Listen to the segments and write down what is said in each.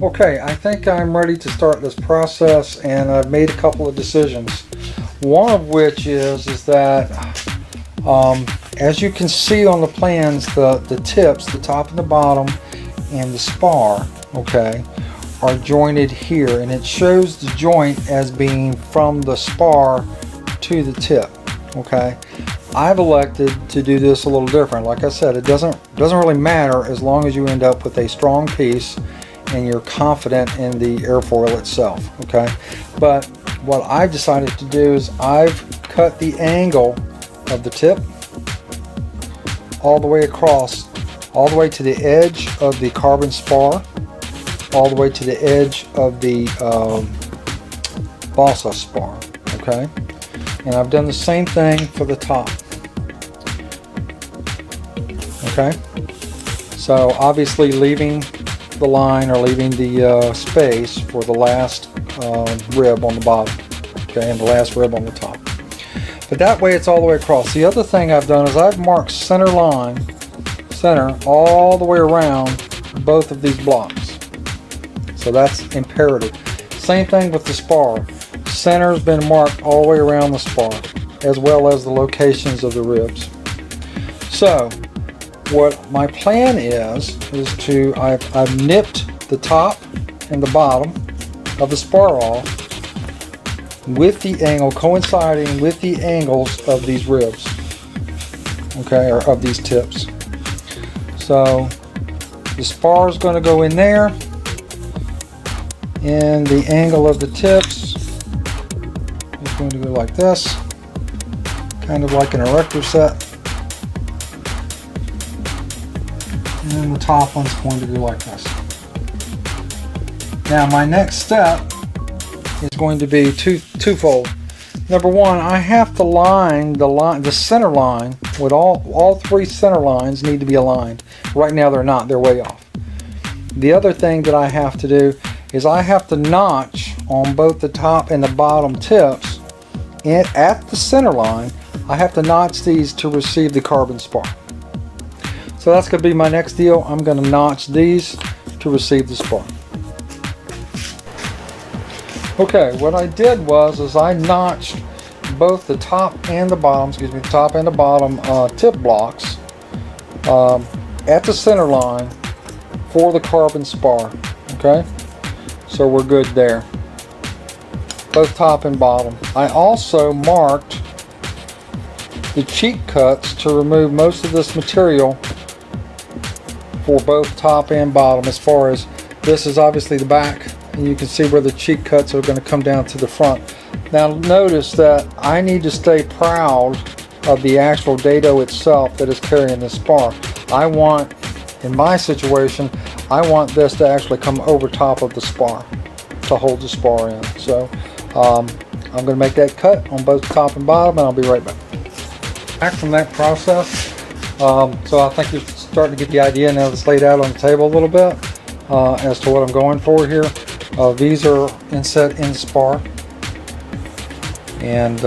Okay, I think I'm ready to start this process, and I've made a couple of decisions. One of which is that, as you can see on the plans, the tips, the top and the bottom, and the spar, okay, are jointed here, and it shows the joint as being from the spar to the tip, okay. I've elected to do this a little different. Like I said, it doesn't really matter as long as you end up with a strong piece and you're confident in the airfoil itself, okay? But what I've decided to do is I've cut the angle of the tip all the way across, all the way to the edge of the carbon spar, all the way to the edge of the balsa spar, okay? And I've done the same thing for the top, okay? So obviously leaving the line or leaving the space for the last rib on the bottom, okay, and the last rib on the top. But that way it's all the way across. The other thing I've done is I've marked center line, center, all the way around both of these blocks. So that's imperative. Same thing with the spar. Center's been marked all the way around the spar, as well as the locations of the ribs. So what my plan is to, I've nipped the top and the bottom of the spar off with the angle, coinciding with the angles of these ribs, okay, or of these tips. So the spar is going to go in there, and the angle of the tips is going to go like this, kind of like an erector set. And then the top one's going to go like this. Now my next step is going to be twofold. Number one, I have to line the center line with all three center lines need to be aligned. Right now they're not, they're way off. The other thing that I have to do is I have to notch on both the top and the bottom tips, and at the center line I have to notch these to receive the carbon spar. So that's going to be my next deal. I'm going to notch these to receive the spar. Okay, what I did was I notched both the top and the bottom, the top and the bottom tip blocks at the center line for the carbon spar. Okay, so we're good there. Both top and bottom. I also marked the cheek cuts to remove most of this material for both top and bottom. As far as this is obviously the back, and you can see where the cheek cuts are going to come down to the front. Now notice that I need to stay proud of the actual dado itself that is carrying the spar. I want, in my situation, I want this to actually come over top of the spar to hold the spar in. So I'm going to make that cut on both top and bottom, and I'll be right back. Back from that process. So I think you're starting to get the idea now. It's laid out on the table a little bit as to what I'm going for here. These are inset in spar, and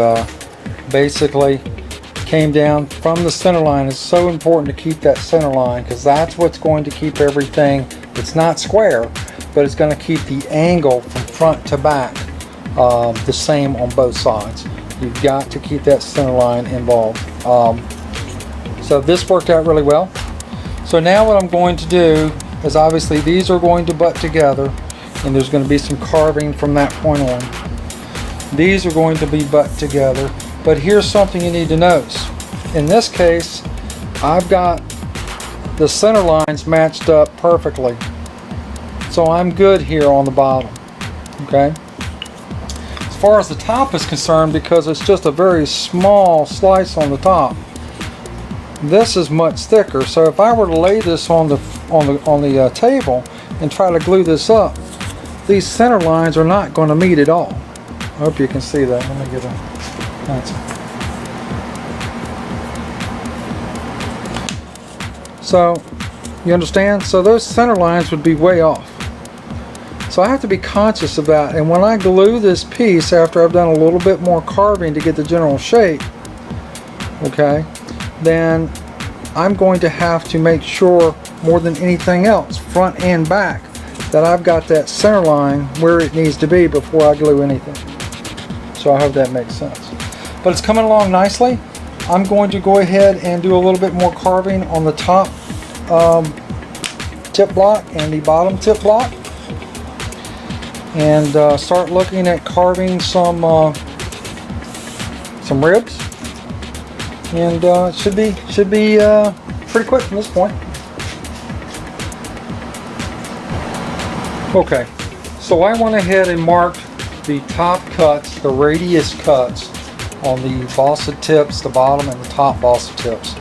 basically came down from the center line. It's so important to keep that center line because that's what's going to keep everything. It's not square, but it's going to keep the angle from front to back the same on both sides. You've got to keep that center line involved. So this worked out really well. So now what I'm going to do is, obviously these are going to butt together, and there's going to be some carving from that point on. These are going to be butt together, but here's something you need to notice. In this case, I've got the center lines matched up perfectly, so I'm good here on the bottom. Okay. As far as the top is concerned, because it's just a very small slice on the top, this is much thicker. So if I were to lay this on the table and try to glue this up, these center lines are not going to meet at all. I hope you can see that. Let me get a pencil. So you understand? So those center lines would be way off. So I have to be conscious of that. And when I glue this piece after I've done a little bit more carving to get the general shape, okay, then I'm going to have to make sure more than anything else, front and back, that I've got that center line where it needs to be before I glue anything. So I hope that makes sense. But it's coming along nicely. I'm going to go ahead and do a little bit more carving on the top tip block and the bottom tip block, and start looking at carving some ribs, and it should be pretty quick from this point. Okay, so I went ahead and marked the top cuts, the radius cuts on the balsa tips, the bottom and the top balsa tips.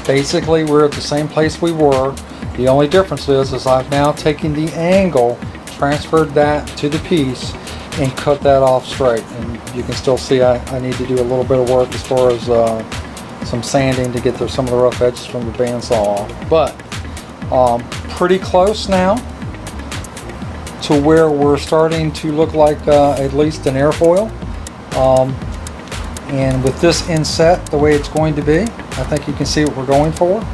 Basically, we're at the same place we were. The only difference is I've now taken the angle, transferred that to the piece, and cut that off straight. And you can still see I need to do a little bit of work as far as some sanding to get some of the rough edges from the bandsaw off. But pretty close now to where we're starting to look like at least an airfoil. And with this inset the way it's going to be, I think you can see what we're going for.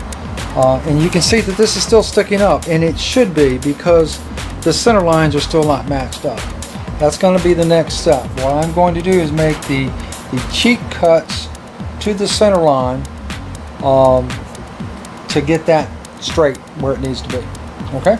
And you can see that this is still sticking up, and it should be, because the center lines are still not matched up. That's going to be the next step. What I'm going to do is make the cheek cuts to the center line to get that straight where it needs to be. Okay?